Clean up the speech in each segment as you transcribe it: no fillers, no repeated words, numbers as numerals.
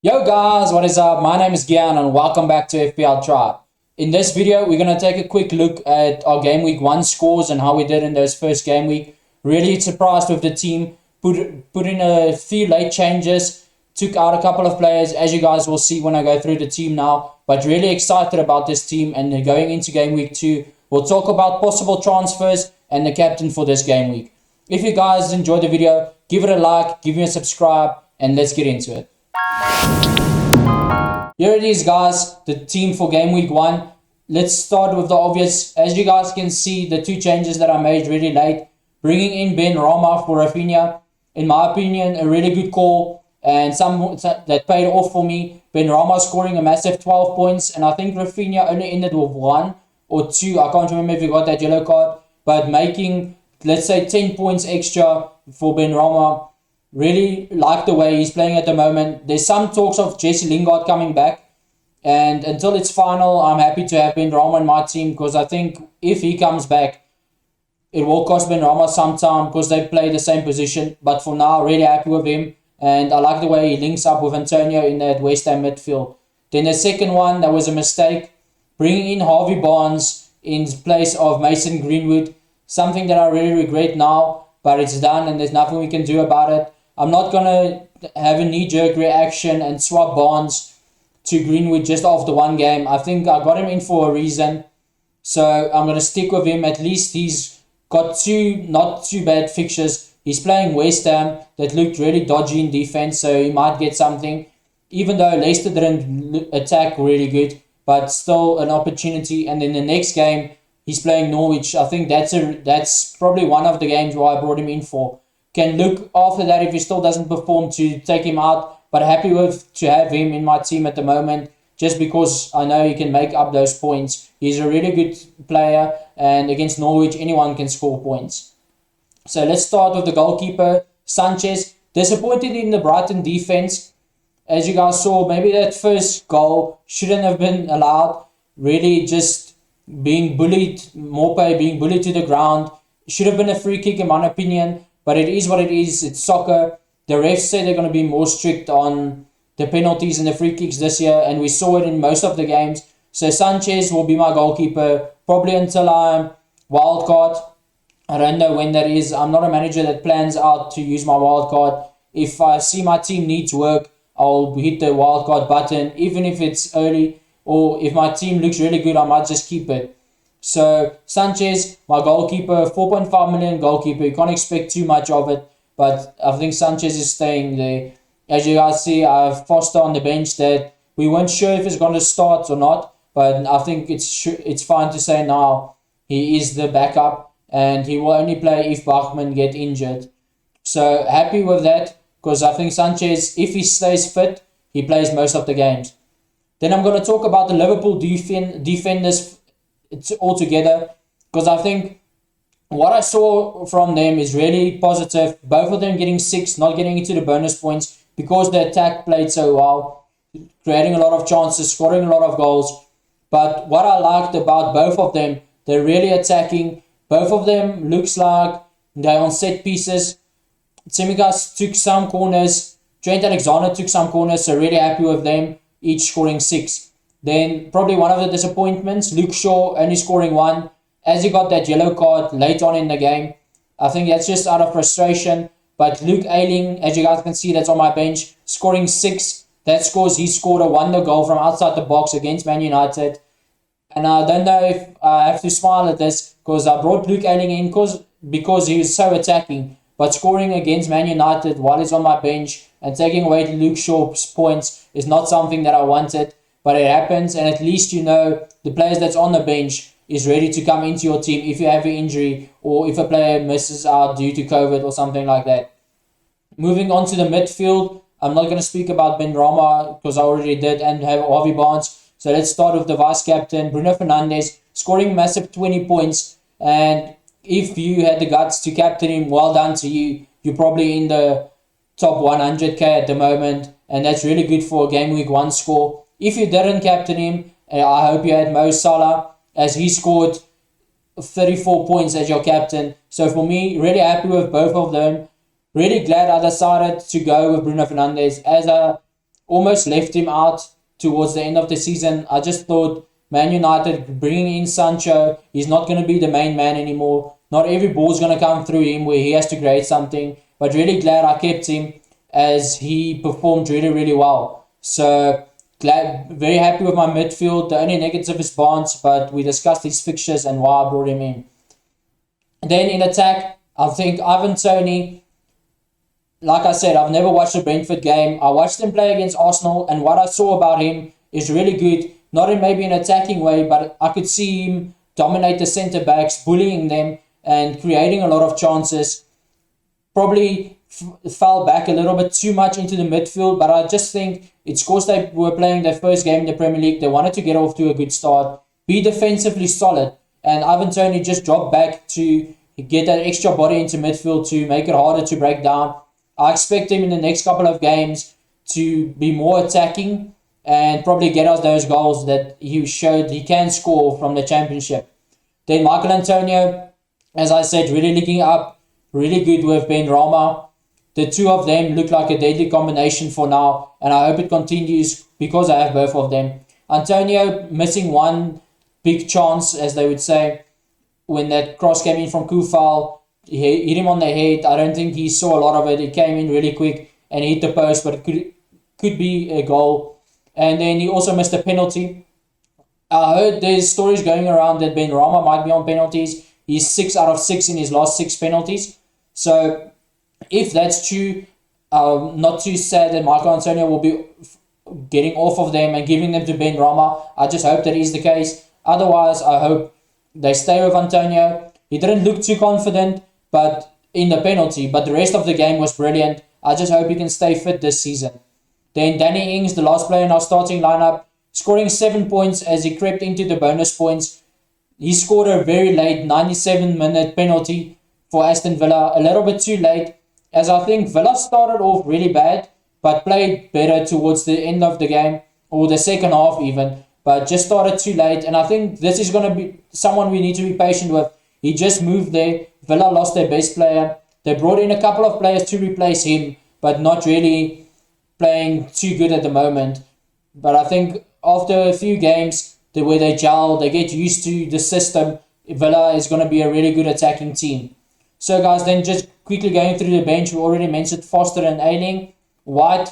Yo guys, what is up? My name is Gian and welcome back to FPL Tribe. In this video, we're going to take a quick look at our Game Week 1 scores and how we did in those first game week. Really surprised with the team. Put in a few late changes. Took out a couple of players, as you guys will see when I go through the team now. But really excited about this team and going into Game Week 2. We'll talk about possible transfers and the captain for this game week. If you guys enjoyed the video, give it a like, give me a subscribe, and let's get into it. Here it is, guys, the team for game week 1. Let's start with the obvious. As you guys can see, the two changes that I made really late. Bringing in Ben Rama for Rafinha. In my opinion, a really good call and some that paid off for me. Ben Rama scoring a massive 12 points, and I think Rafinha only ended with 1 or 2. I can't remember if he got that yellow card, but making, let's say, 10 points extra for Ben Rama. Really like the way he's playing at the moment. There's some talks of Jesse Lingard coming back. And until it's final, I'm happy to have Ben Rama in my team because I think if he comes back, it will cost Ben Rama some time because they play the same position. But for now, really happy with him. And I like the way he links up with Antonio in that West Ham midfield. Then the second one, that was a mistake. Bringing in Harvey Barnes in place of Mason Greenwood. Something that I really regret now, but it's done and there's nothing we can do about it. I'm not going to have a knee-jerk reaction and swap Barnes to Greenwood just after one game. I think I got him in for a reason. So I'm going to stick with him. At least he's got two not too bad fixtures. He's playing West Ham that looked really dodgy in defense, so he might get something. Even though Leicester didn't attack really good, but still an opportunity. And then the next game, he's playing Norwich. I think that's probably one of the games why I brought him in for. Can look after that if he still doesn't perform to take him out. But happy to have him in my team at the moment just because I know he can make up those points. He's a really good player and against Norwich, anyone can score points. So let's start with the goalkeeper, Sanchez. Disappointed in the Brighton defense. As you guys saw, maybe that first goal shouldn't have been allowed. Really just being bullied, Morpay being bullied to the ground. Should have been a free kick in my opinion. But it is what it is. It's soccer. The refs say they're going to be more strict on the penalties and the free kicks this year. And we saw it in most of the games. So Sanchez will be my goalkeeper. Probably until I'm wild card. I don't know when that is. I'm not a manager that plans out to use my wild card. If I see my team needs work, I'll hit the wild card button. Even if it's early. Or if my team looks really good, I might just keep it. So Sanchez, my goalkeeper, 4.5 million goalkeeper. You can't expect too much of it. But I think Sanchez is staying there. As you guys see, I have Foster on the bench that we weren't sure if he's going to start or not. But I think it's fine to say now he is the backup. And he will only play if Bachmann get injured. So happy with that. Because I think Sanchez, if he stays fit, he plays most of the games. Then I'm going to talk about the Liverpool defenders altogether, because I think what I saw from them is really positive. Both of them getting 6, not getting into the bonus points because the attack played so well, creating a lot of chances, scoring a lot of goals. But what I liked about both of them, they're really attacking. Both of them looks like they're on set pieces. Tsimikas took some corners. Trent Alexander took some corners, so really happy with them, each scoring 6. Then probably one of the disappointments, Luke Shaw only scoring 1 as he got that yellow card late on in the game. I think that's just out of frustration. But Luke Ayling, as you guys can see, that's on my bench, scoring 6. That scores, he scored a wonder goal from outside the box against Man United. And I don't know if I have to smile at this because I brought Luke Ayling in because he was so attacking. But scoring against Man United while he's on my bench and taking away Luke Shaw's points is not something that I wanted. But it happens, and at least you know the players that's on the bench is ready to come into your team if you have an injury or if a player misses out due to COVID or something like that. Moving on to the midfield, I'm not going to speak about Ben Rama because I already did and have Harvey Barnes. So let's start with the vice-captain, Bruno Fernandes, scoring massive 20 points. And if you had the guts to captain him, well done to you. You're probably in the top 100k at the moment, and that's really good for a Game Week 1 score. If you didn't captain him, I hope you had Mo Salah as he scored 34 points as your captain. So for me, really happy with both of them. Really glad I decided to go with Bruno Fernandes as I almost left him out towards the end of the season. I just thought Man United bringing in Sancho, he's not going to be the main man anymore. Not every ball's going to come through him where he has to create something. But really glad I kept him as he performed really, really well. So very happy with my midfield. The only negative is Barnes, but we discussed his fixtures and why I brought him in. Then in attack, I think Ivan Toney, like I said, I've never watched a Brentford game. I watched him play against Arsenal, and what I saw about him is really good. Not in maybe an attacking way, but I could see him dominate the centre backs, bullying them, and creating a lot of chances. Probably fell back a little bit too much into the midfield, but I just think it's because they were playing their first game in the Premier League. They wanted to get off to a good start, be defensively solid, and Ivan Toney just dropped back to get that extra body into midfield to make it harder to break down. I expect him in the next couple of games to be more attacking and probably get us those goals that he showed he can score from the Championship. Then Michael Antonio, as I said, really linking up, really good with Ben Rama. The two of them look like a deadly combination for now, and I hope it continues because I have both of them. Antonio missing one big chance, as they would say, when that cross came in from Kufal. He hit him on the head. I don't think he saw a lot of it. It came in really quick and hit the post, but it could be a goal. And then he also missed a penalty. I heard there's stories going around that Ben Rama might be on penalties. He's 6 out of 6 in his last 6 penalties. So if that's true, not too sad that Michael Antonio will be getting off of them and giving them to Ben Rama. I just hope that is the case. Otherwise, I hope they stay with Antonio. He didn't look too confident but in the penalty, but the rest of the game was brilliant. I just hope he can stay fit this season. Then Danny Ings, the last player in our starting lineup, scoring 7 points as he crept into the bonus points. He scored a very late 97-minute penalty for Aston Villa, a little bit too late, as I think Villa started off really bad, but played better towards the end of the game, or the second half even, but just started too late, and I think this is going to be someone we need to be patient with. He just moved there. Villa lost their best player. They brought in a couple of players to replace him, but not really playing too good at the moment. But I think after a few games, where they gel, they get used to the system, Villa is going to be a really good attacking team. So guys, then just quickly going through the bench, we already mentioned Foster and Ayling. White,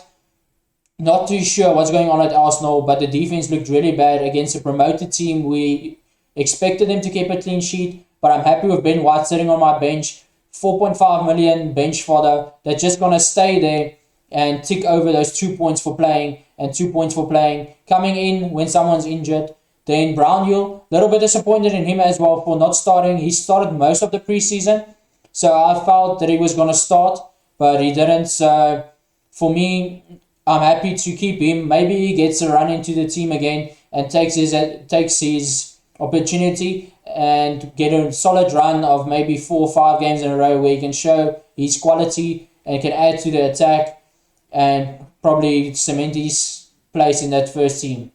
not too sure what's going on at Arsenal, but the defense looked really bad against a promoted team. We expected them to keep a clean sheet, but I'm happy with Ben White sitting on my bench. 4.5 million bench fodder. They're just going to stay there and tick over those 2 points for playing and 2 points for playing. Coming in when someone's injured. Then Brownhill, a little bit disappointed in him as well for not starting. He started most of the preseason, so I felt that he was going to start, but he didn't. So for me, I'm happy to keep him. Maybe he gets a run into the team again and takes his opportunity and get a solid run of maybe 4 or 5 games in a row where he can show his quality and can add to the attack and probably cement his place in that first team.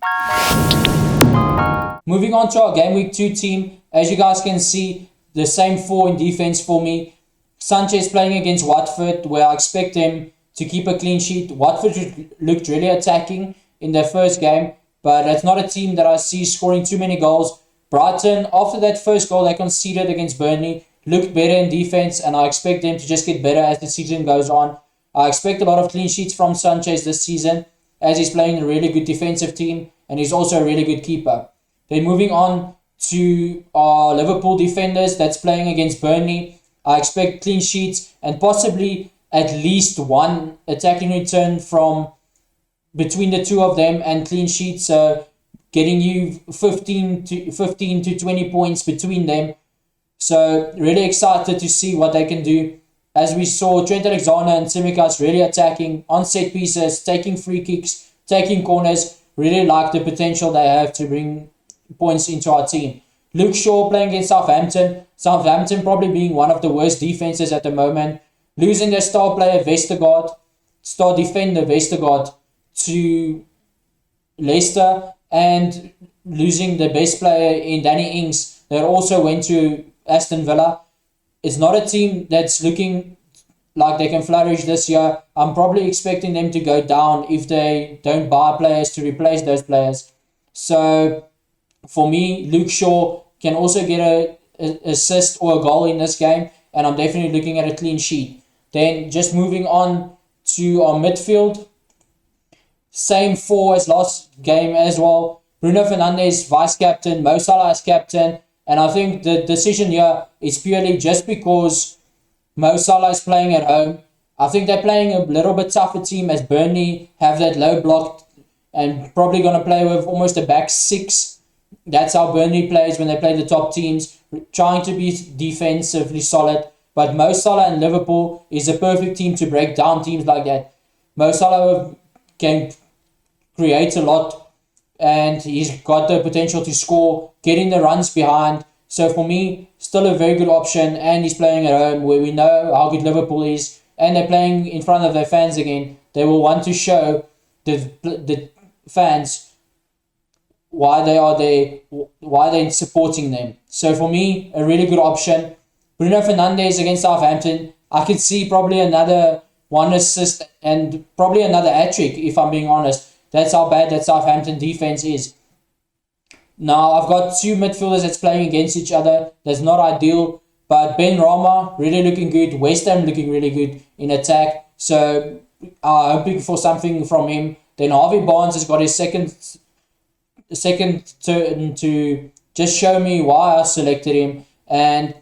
Moving on to our GW2 team, as you guys can see, the same 4 in defense for me. Sanchez playing against Watford, where I expect him to keep a clean sheet. Watford looked really attacking in their first game, but it's not a team that I see scoring too many goals. Brighton, after that first goal they conceded against Burnley, looked better in defense, and I expect them to just get better as the season goes on. I expect a lot of clean sheets from Sanchez this season, as he's playing a really good defensive team, and he's also a really good keeper. Then moving on to our Liverpool defenders that's playing against Burnley, I expect clean sheets and possibly at least one attacking return from between the two of them and clean sheets. So getting you 15 to 20 points between them. So really excited to see what they can do. As we saw, Trent Alexander and Tsimikas really attacking on set pieces, taking free kicks, taking corners. Really like the potential they have to bring points into our team. Luke Shaw playing against Southampton. Southampton probably being one of the worst defenses at the moment. Losing their star player star defender Vestergaard to Leicester, and losing the best player in Danny Ings that also went to Aston Villa. It's not a team that's looking like they can flourish this year. I'm probably expecting them to go down if they don't buy players to replace those players. So for me, Luke Shaw can also get a assist or a goal in this game, and I'm definitely looking at a clean sheet. Then just moving on to our midfield, same four as last game as well. Bruno Fernandes, vice captain, Mo Salah as captain, and I think the decision here is purely just because Mo Salah is playing at home. I think they're playing a little bit tougher team as Burnley have that low block and probably going to play with almost a back six. That's how Burnley plays when they play the top teams, trying to be defensively solid. But Mo Salah and Liverpool is a perfect team to break down teams like that. Mo Salah can create a lot, and he's got the potential to score, getting the runs behind. So for me, still a very good option, and he's playing at home where we know how good Liverpool is, and they're playing in front of their fans again. They will want to show the fans why they are there, why they're supporting them. So for me, a really good option. Bruno Fernandes against Southampton, I could see probably another one assist and probably another hat-trick, if I'm being honest. That's how bad that Southampton defense is. Now, I've got two midfielders that's playing against each other. That's not ideal. But Ben Rama, really looking good. West Ham looking really good in attack. So, hoping for something from him. Then Harvey Barnes has got his second turn to just show me why I selected him. And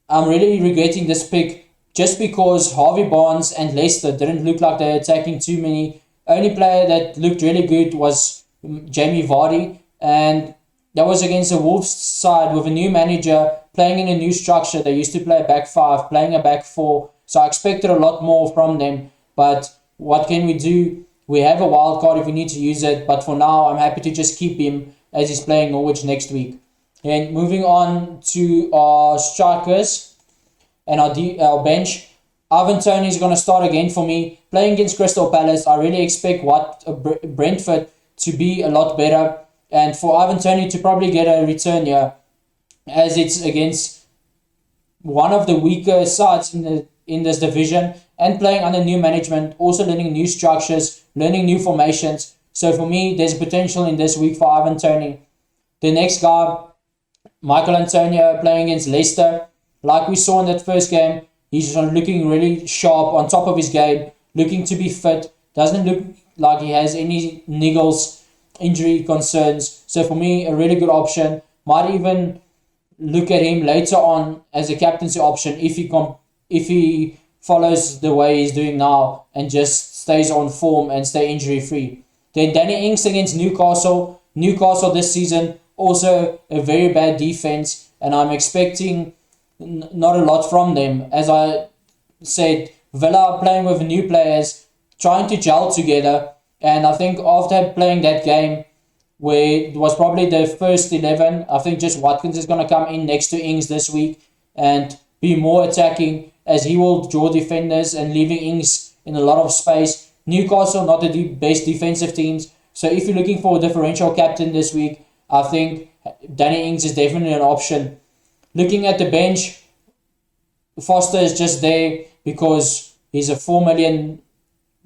I'm really regretting this pick just because Harvey Barnes and Leicester didn't look like they were attacking too many. Only player that looked really good was Jamie Vardy, and that was against the Wolves side with a new manager playing in a new structure. They used to play a back five, playing a back four, so I expected a lot more from them. But what can we do? We have a wild card if we need to use it, but for now I'm happy to just keep him as he's playing Norwich next week. And moving on to our strikers and our bench. Ivan Toney is going to start again for me. Playing against Crystal Palace, I really expect Brentford to be a lot better. And for Ivan Toney to probably get a return here, as it's against one of the weaker sides in this division, and playing under new management, also learning new structures, learning new formations. So for me, there's potential in this week for Ivan Toney. The next guy, Michael Antonio, playing against Leicester. Like we saw in that first game, he's looking really sharp, on top of his game, looking to be fit. Doesn't look like he has any niggles, injury concerns. So for me, a really good option. Might even look at him later on as a captaincy option if he follows the way he's doing now and just stays on form and stay injury free. Then Danny Ings against Newcastle. Newcastle this season, also a very bad defense, and I'm expecting not a lot from them. As I said, Villa are playing with new players, trying to gel together, and I think after playing that game where it was probably the first 11, I think just Watkins is going to come in next to Ings this week and be more attacking, as he will draw defenders and leaving Ings in a lot of space. Newcastle not the best defensive teams, so if you're looking for a differential captain this week, I think Danny Ings is definitely an option. Looking at the bench, Foster is just there because he's a 4 million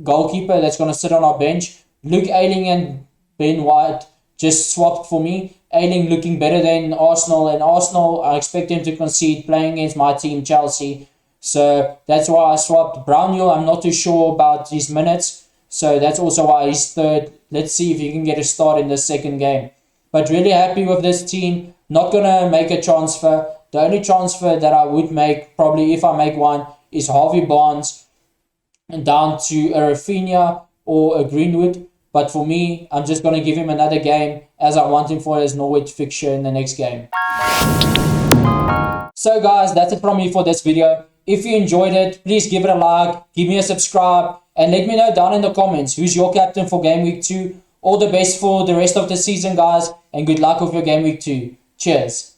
goalkeeper that's going to sit on our bench. Luke Ayling and Ben White just swapped for me. Ayling looking better than Arsenal, and Arsenal, I expect him to concede playing against my team, Chelsea. So that's why I swapped. Brownhill, I'm not too sure about his minutes, so that's also why he's third. Let's see if he can get a start in the second game. But really happy with this team. Not going to make a transfer. The only transfer that I would make, probably if I make one, is Harvey Barnes and down to a Rafinha or a Greenwood. But for me, I'm just going to give him another game as I want him for his Norwich fixture in the next game. So guys, that's it from me for this video. If you enjoyed it, please give it a like, give me a subscribe, and let me know down in the comments who's your captain for Game Week 2. All the best for the rest of the season, guys, and good luck with your Game Week 2. Cheers.